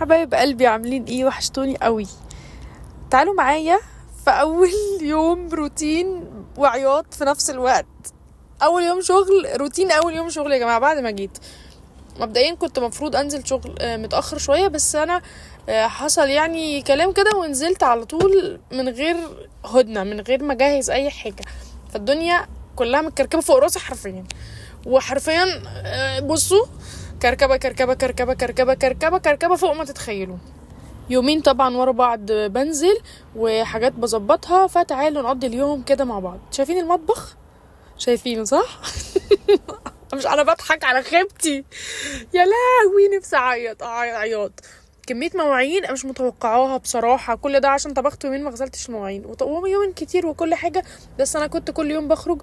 حبايب قلبي، عاملين ايه؟ وحشتوني قوي. تعالوا معايا في اول يوم روتين وعياط في نفس الوقت. اول يوم شغل روتين، اول يوم شغل يا جماعه. بعد ما جيت مبدئيا كنت مفروض انزل شغل متاخر شويه، بس انا حصل يعني كلام كده ونزلت على طول من غير هدنه، من غير ما اجهز اي حاجه. فالدنيا كلها متكركبه فوق راسي حرفيا، وحرفيا بصوا، كركبه كركبه كركبه كركبه كركبه كركبه فوق ما تتخيلوا. يومين طبعا ورا بعض بنزل وحاجات بظبطها. فتعالوا نقضي اليوم كده مع بعض. شايفين المطبخ؟ شايفينه صح؟ مش انا بضحك على خيبتي؟ يا لهوي، نفسي اعيط عياط. كمية مواعين مش متوقعاها بصراحة. كل ده عشان طبخت يومين ما غسلتش المواعين، ويومين كتير وكل حاجة. بس انا كنت كل يوم بخرج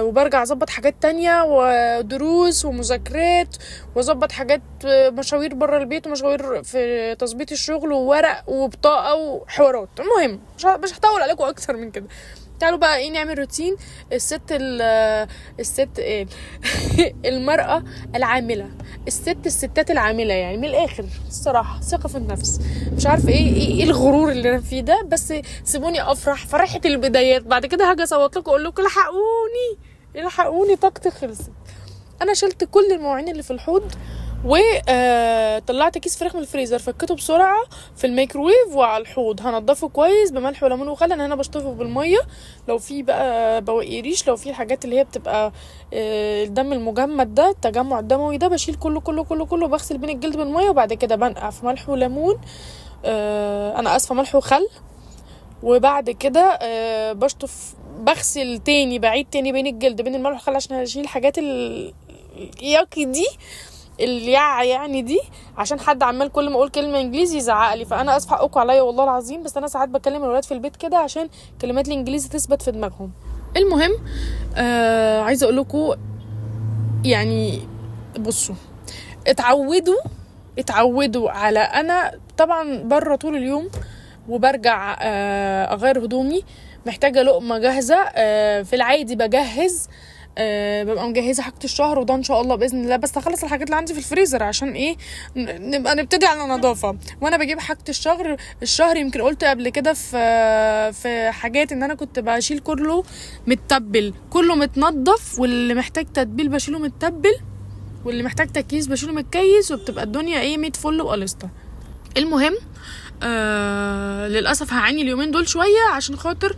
وبرجع اظبط حاجات تانية ودروس ومذاكرات، واظبط حاجات مشاوير برا البيت ومشاوير في تظبيط الشغل وورق وبطاقة وحوارات. المهم مش هطول عليكم اكتر من كده. تعالوا بقى ايه نعمل روتين الست ايه المرأة العاملة، الستات العاملة، يعني من الاخر الصراحة ثقة في النفس. مش عارفة ايه الغرور اللي انا فيه ده، بس سيبوني افرح فرحة البدايات. بعد كده هاجي اصوت لكم اقول لكم الحقوني طاقتي خلصت. انا شلت كل المواعين اللي في الحوض وطلعت كيس فراخ من الفريزر، فكته بسرعه في الميكروويف وعلى الحوض. هنضفه كويس بملح وليمون وخل، انا هنا بشطفه بالميه. لو في بقى بواقي ريش، لو في الحاجات اللي هي بتبقى الدم المجمد ده، التجمع الدموي ده، بشيل كله كله كله كله. بغسل بين الجلد بالميه، وبعد كده بنقع في ملح وليمون، انا اسفه ملح وخل. وبعد كده بشطف، بغسل تاني، بعيد تاني بين الجلد بين الملح والخل عشان اشيل الحاجات الياكي دي، يعني دي، عشان حد عمال كل ما اقول كلمه انجليزي يزعق لي. فانا اسف، حقكم عليا والله العظيم، بس انا ساعات بكلم الولاد في البيت كده عشان كلمات الانجليزي تثبت في دماغهم. المهم عايزه اقول لكم يعني بصوا، اتعودوا على انا طبعا بره طول اليوم، وبرجع اغير هدومي، محتاجه لقمه جاهزه. في العادي بجهز، ببقى مجهزه حاجه الشهر، وده ان شاء الله باذن الله. بس هخلص الحاجات اللي عندي في الفريزر عشان ايه نبقى نبتدي على نظافه. وانا بجيب حاجه الشهر يمكن قلت قبل كده في حاجات ان انا كنت بشيل كله متبل، كله متنضف، واللي محتاج تتبيل بشيله متبل، واللي محتاج تكييس بشيله متكيس، وبتبقى الدنيا ايه 100 فل وقلصه. المهم للاسف هعاني اليومين دول شويه عشان خاطر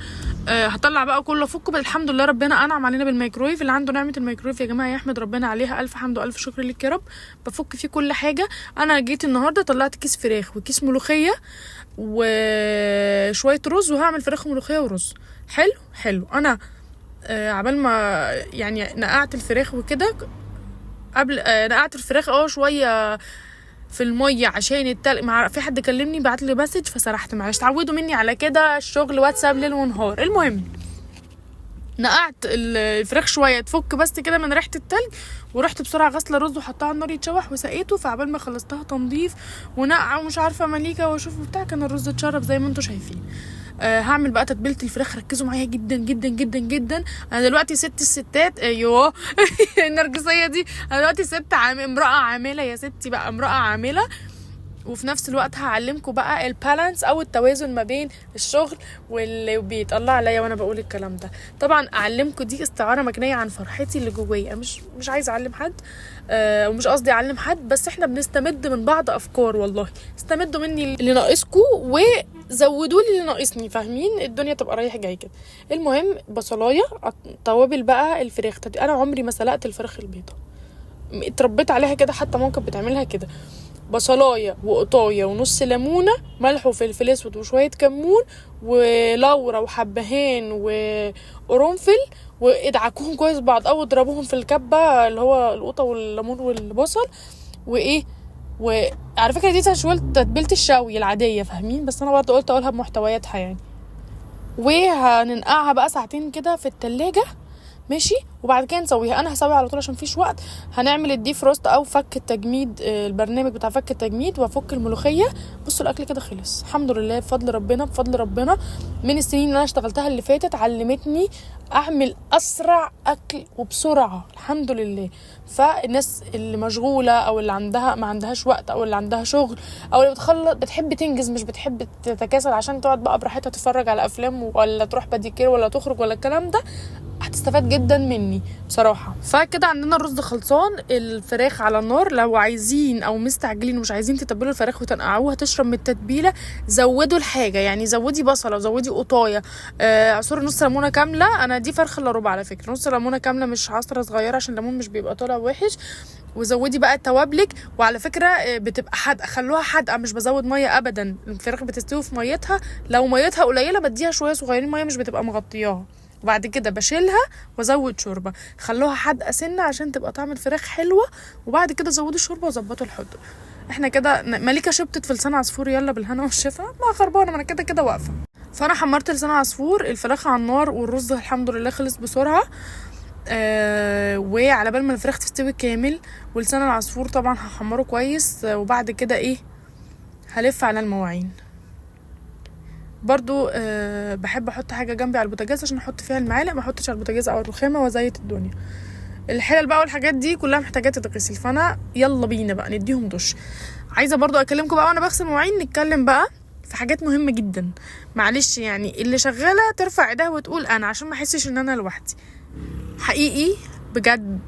هطلع بقى كله افكه. بس الحمد لله ربنا انعم علينا بالميكرويف. اللي عنده نعمه الميكرويف يا جماعه يحمد ربنا عليها، الف حمد والف شكر لك يا رب. بفك فيه كل حاجه. انا جيت النهارده طلعت كيس فراخ وكيس ملوخيه وشويه رز، وهعمل فراخ وملوخيه ورز. حلو. انا عبال ما يعني نقعت الفراخ وكده، قبل نقعت الفراخ شويه في الميه عشان في حد كلمني بعت لي مسج فسرحت، معلش تعودوا مني على كده، الشغل واتساب ليل ونهار. المهم نقعت الفراخ شويه تفك بس كده من ريحه التلج، ورحت بسرعه غسله رز وحطها على النار يتشوح وسقيته. فعبال ما خلصتها تنظيف ونقع ومش عارفه مليكه واشوف بتاع، كان الرز اتشرب زي ما انتم شايفين. هعمل بقى تتبيله الفراخ. ركزوا معايا جدا جدا جدا جدا. انا دلوقتي الستات ايوه النرجسيه دي. انا دلوقتي امراه عامله يا ستي، بقى امراه عامله. وفي نفس الوقت هعلمكم بقى البالانس او التوازن ما بين الشغل واللي بيطلع عليا وانا بقول الكلام ده. طبعا اعلمكم دي استعاره مجنيه عن فرحتي اللي جوايا. مش عايزه اعلم حد ومش قصدي اعلم حد، بس احنا بنستمد من بعض افكار. والله استمدوا مني اللي ناقصكم وزودوا لي اللي ناقصني، فاهمين؟ الدنيا تبقى رايح جاي كده. المهم بصلايه، توابل بقى الفراخ. انا عمري ما سلقت الفراخ البيضه، اتربيت عليها كده، حتى ممكن بتعملها كده. بصلايه وقطايه ونص ليمونه، ملح وفلفل اسود وشويه كمون ولورا وحبهان وقرنفل، وادعكوهم كويس بعض او اضربوهم في الكبه اللي هو القطه والليمون والبصل وعلى فكره دي تتبيله الشوي العاديه، فاهمين؟ بس انا برضه قلت اقولها بمحتوياتها يعني. وهننقعها بقى ساعتين كده في التلاجة ماشي. وبعد كده نسويها، انا هسويها على طول عشان مفيش وقت. هنعمل الدي فروست او فك التجميد، البرنامج بتاع فك التجميد، وافك الملوخيه. بصوا الاكل كده خلص الحمد لله، بفضل ربنا بفضل ربنا. من السنين اللي انا اشتغلتها اللي فاتت علمتني اعمل اسرع اكل وبسرعه الحمد لله. فالناس اللي مشغوله او اللي عندها ما عندهاش وقت او اللي عندها شغل او اللي بتحب تنجز مش بتحب تتكاسل عشان تقعد بقى براحتها تتفرج على افلام ولا تروح باديكير ولا تخرج ولا الكلام ده، هتستفاد جدا مني بصراحه. فكده عندنا الرز خلصان، الفراخ على النار. لو عايزين او مستعجلين ومش عايزين تتبلوا الفراخ وتنقعوها تشرب من التتبيله، زودوا الحاجه يعني، زودي بصله وزودي قطايه، عصير نص ليمونه كامله. انا دي فرخه الا ربع على فكره، نص ليمونه كامله مش عصره صغيره عشان الليمون مش بيبقى طالع وحش. وزودي بقى توابلك. وعلى فكره بتبقى حادقه، خلوها حادقه، مش بزود ميه ابدا. الفراخ بتستوي في ميتها، لو ميتها قليله بديها شويه صغيرين ميه مش بتبقى مغطياها، وبعد كده بشيلها وازود شوربه. خلوها حادقه سنه عشان تبقى طعم الفراخ حلوه، وبعد كده زودوا الشوربه وظبطوا الحدق. احنا كده مليكه شبطت في لسان عصفور، يلا بالهنا والشفا. ما خربانه، ما انا كده كده واقفه. فانا حمرت لسان عصفور، الفراخ على النار، والرز الحمد لله خلص بسرعه. وعلى بال ما الفراخ تستوي كامل، ولسان العصفور طبعا هحمره كويس. وبعد كده ايه، هلف على المواعين. برضو بحب احط حاجه جنبي على البوتاجاز عشان احط فيها المعالق، ما احطش على البوتاجاز او الرخامه وزيت الدنيا. الحلل بقى والحاجات دي كلها محتاجه تتغسل، فانا يلا بينا بقى نديهم دش. عايزه برضو اكلمكم بقى وانا بغسل مواعين، نتكلم بقى في حاجات مهمه جدا. معلش يعني اللي شغاله ترفع ايدها وتقول انا، عشان ما احسش ان انا لوحدي. حقيقي بجد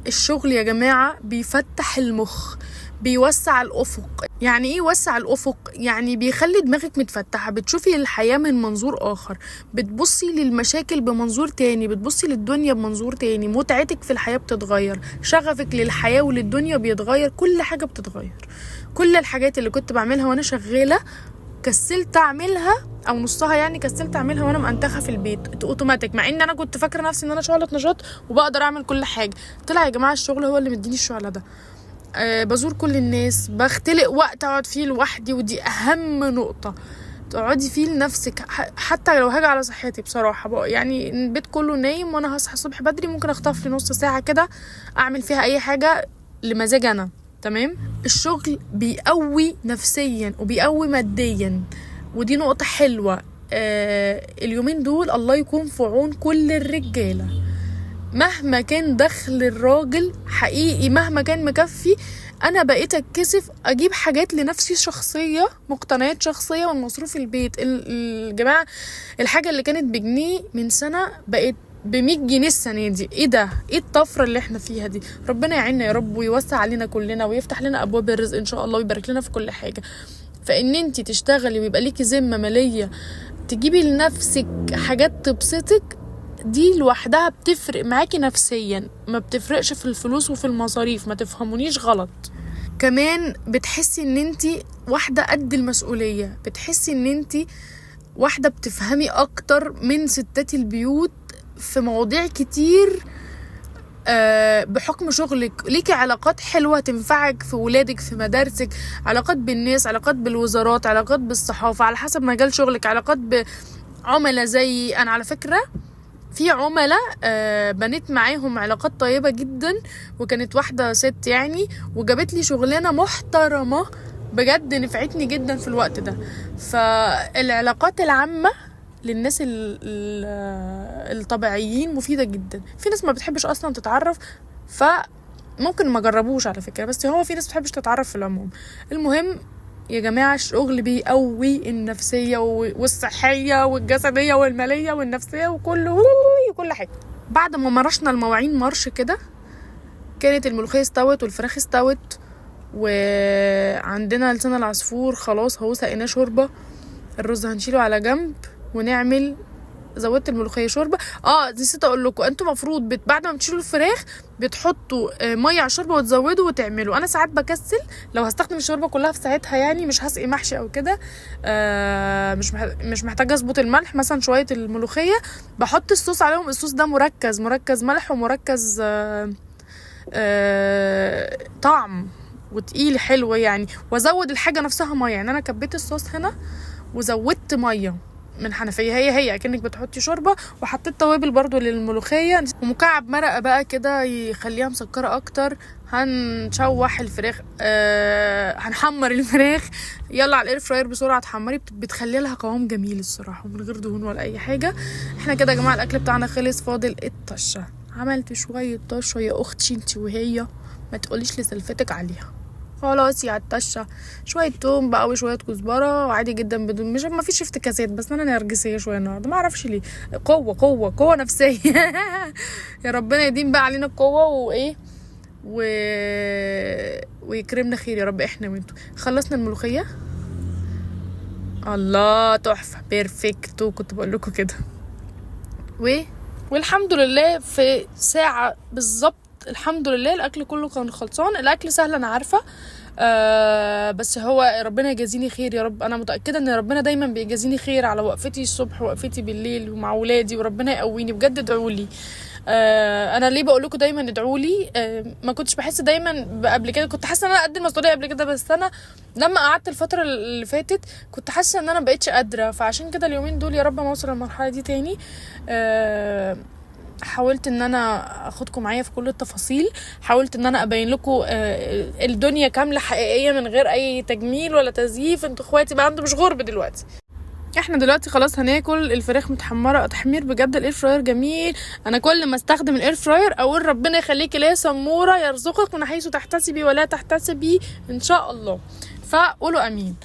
الشغل يا جماعه بيفتح المخ، بيوسع الافق. يعني ايه يوسع الافق؟ يعني بيخلي دماغك متفتحه، بتشوفي الحياه من منظور اخر، بتبصي للمشاكل بمنظور تاني، بتبصي للدنيا بمنظور تاني، متعتك في الحياه بتتغير، شغفك للحياه وللدنيا بيتغير، كل حاجه بتتغير. كل الحاجات اللي كنت بعملها وانا شغاله كسلت اعملها، او نصها يعني كسلت اعملها وانا مأنتخه في البيت اوتوماتيك، مع ان انا كنت فاكره نفسي ان انا شعله نشاط وبقدر اعمل كل حاجه. طلع يا جماعه الشغل هو اللي مديني الشعله ده. بزور كل الناس، بختلق وقت اقعد فيه لوحدي، ودي اهم نقطه، تقعدي فيه لنفسك. حتى لو هاجي على صحتي بصراحه بقى، يعني البيت كله نايم وانا هصحى الصبح بدري، ممكن اخطف لي نص ساعه كده اعمل فيها اي حاجه لمزاج انا. تمام. الشغل بيقوي نفسيا وبيقوي ماديا، ودي نقطه حلوه. اليومين دول الله يكون في عون كل الرجاله، مهما كان دخل الراجل حقيقي، مهما كان مكفي، انا بقيت اتكسف اجيب حاجات لنفسي شخصيه، مقتنيات شخصيه، والمصروف البيت. الجماعه الحاجه اللي كانت بجنيه من سنه بقت ب100 جنيه السنه دي. ايه ده؟ ايه الطفره اللي احنا فيها دي؟ ربنا يعيننا يا رب، ويوسع علينا كلنا، ويفتح لنا ابواب الرزق ان شاء الله، ويبارك لنا في كل حاجه. فان انتي تشتغلي ويبقى ليكي ذمه ماليه، تجيبي لنفسك حاجات تبسطك، دي لوحدها بتفرق معاكي نفسيا، ما بتفرقش في الفلوس وفي المصاريف، ما تفهمونيش غلط. كمان بتحسي ان انتي واحدة قد المسؤولية، بتحسي ان انتي واحدة بتفهمي اكتر من ستات البيوت في مواضيع كتير. بحكم شغلك ليكي علاقات حلوة تنفعك في ولادك، في مدارسك، علاقات بالناس، علاقات بالوزارات، علاقات بالصحافة على حسب مجال شغلك، علاقات بعملاء. زي انا على فكرة في عملاء بنيت معاهم علاقات طيبة جدا، وكانت واحدة ست يعني، وجابت لي شغلانة محترمة بجد، نفعتني جدا في الوقت ده. فالعلاقات العامة للناس الطبيعيين مفيدة جدا. في ناس ما بتحبش اصلا تتعرف، فممكن ما جربوش على فكرة، بس هو في ناس بتحبش تتعرف في العموم. المهم يا جماعة الشغل بيقوي النفسية والصحية والجسدية والمالية والنفسية وكل حاجة. بعد ما مرشنا المواعين مرش كده، كانت الملوخية استوت والفراخ استوت، وعندنا لسان العصفور خلاص هو سقيناه شوربة. الرز هنشيله على جنب ونعمل، زودت الملوخيه شوربه. نسيت اقول لكم، انتوا مفروض بعد ما بتشيلوا الفراخ بتحطوا ميه على الشوربه وتزودوا وتعملوا. انا ساعات بكسل، لو هستخدم الشوربه كلها في ساعتها يعني مش هسقي محشي او كده، مش محتاجه اظبط الملح مثلا شويه الملوخيه، بحط الصوص عليهم. الصوص ده مركز ملح ومركز طعم وتقيل حلو يعني، وازود الحاجه نفسها ميه. يعني انا كبيت الصوص هنا وزودت ميه، من حنفيه، هي اكنك بتحطي شوربه. وحطيت توابل برضو للملوخيه، ومكعب مرقه بقى كده يخليها مسكره اكتر. هنشوح الفراخ، هنحمر الفراخ. يلا على الاير فراير بسرعه تحمري، بتخلي لها قوام جميل الصراحه من غير دهون ولا اي حاجه. احنا كده يا جماعه الاكل بتاعنا خلص، فاضل الطشه. عملت شويه طشه يا اختي انتي وهي، ما تقوليش لسلفتك عليها. خلاص يا الطشه، شويه توم بقى وشويه كزبره وعادي جدا، بدون مش ما فيش افتكاسات. بس انا نرجسيه شويه النهارده، ما اعرفش ليه. قوه نفسيه. يا ربنا يديم بقى علينا القوه وايه ويكرمنا خير يا رب احنا وانتوا. خلصنا الملوخيه، الله تحفه بيرفكتو، كنت بقول لكم كده. والحمد لله في ساعه بالظبط الحمد لله الاكل كله كان خلصان. الاكل سهل انا عارفه، بس هو ربنا يجازيني خير يا رب. انا متاكده ان ربنا دايما بيجازيني خير على وقفتي الصبح ووقفتي بالليل ومع ولادي، وربنا يقويني بجد. ادعوا لي. انا ليه بقول لكم دايما ادعوا لي؟ ما كنتش بحس دايما قبل كده، كنت حاسه ان انا قد المسؤوليه قبل كده، بس انا لما قعدت الفتره اللي فاتت كنت حاسه ان انا بقيتش قادره. فعشان كده اليومين دول يا رب ما اوصل للمرحله دي تاني. حاولت ان انا اخدكم معايا في كل التفاصيل، حاولت ان انا ابين لكم الدنيا كامله حقيقيه من غير اي تجميل ولا تزييف. انتوا اخواتي بقى، انتوا مش غرب دلوقتي. احنا دلوقتي خلاص هناكل الفراخ متحمره تحمير بجد. الاير فراير جميل. انا كل ما استخدم الاير فراير اقول ربنا يخليكي ليا سموره، يرزقك من حيث تحتسبي ولا تحتسبي ان شاء الله. فقولوا امين.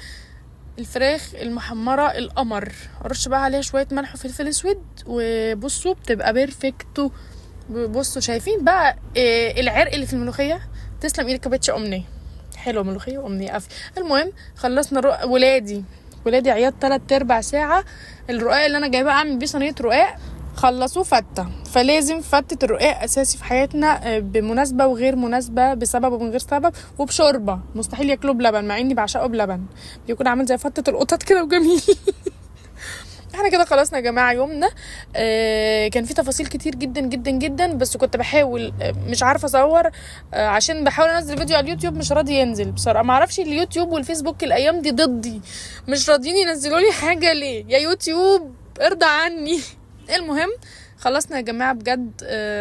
الفراخ المحمره القمر، ارش بقى عليها شويه ملح وفلفل اسود، وبصوا بتبقى بيرفكتو. بصوا شايفين بقى العرق اللي في الملوخيه؟ تسلم ايدك يا باتش امنيه، حلوه ملوخيه وامنيه قفي. المهم خلصنا ولادي عياط 3/4 ساعه. الرقاق اللي انا جايباه اعمل بيه صينيه رقاق خلصوا فته، فلازم فتة الرقاق اساسي في حياتنا، بمناسبه وغير مناسبه، بسبب ومن غير سبب، وبشوربه. مستحيل ياكلوه بلبن مع اني بعشقه بلبن، بيكون عامل زي فتة القطط كده وجميل. احنا كده خلصنا يا جماعه يومنا. كان في تفاصيل كتير جدا جدا جدا، بس كنت بحاول مش عارفه اصور، عشان بحاول انزل فيديو على اليوتيوب مش راضي ينزل بصراحه. ما اعرفش اليوتيوب والفيسبوك الايام دي ضدي، مش راضيين ينزلوا لي حاجه ليه يا يوتيوب؟ ارضى عني. المهم خلصنا يا جماعه بجد.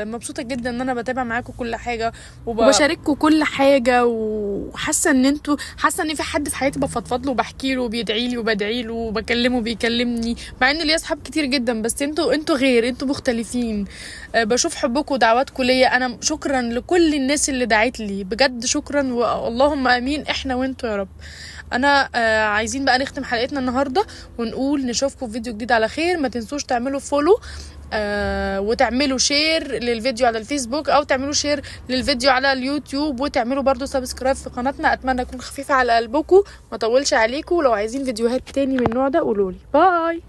مبسوطه جدا ان انا بتابع معاكم كل حاجه وبشارككم كل حاجه، وحاسه ان انتوا حاسه ان في حد في حياتي بفضفض له وبحكي له وبيدعي لي وبدعي له وبكلمه بيكلمني، مع ان ليا اصحاب كتير جدا بس انتوا غير، انتوا مختلفين. بشوف حبكم ودعواتكم ليا. انا شكرا لكل الناس اللي دعت لي بجد، شكرا واللهم امين احنا وانتوا يا رب. انا عايزين بقى نختم حلقتنا النهارده ونقول نشوفكم في فيديو جديد على خير. ما تنسوش تعملوا فولو وتعملوا شير للفيديو على الفيسبوك، او تعملوا شير للفيديو على اليوتيوب، وتعملوا برضو سبسكرايب في قناتنا. اتمنى اكون خفيفه على قلبكم، ما طولش عليكم. لو عايزين فيديوهات تاني من النوع ده قولولي. باي.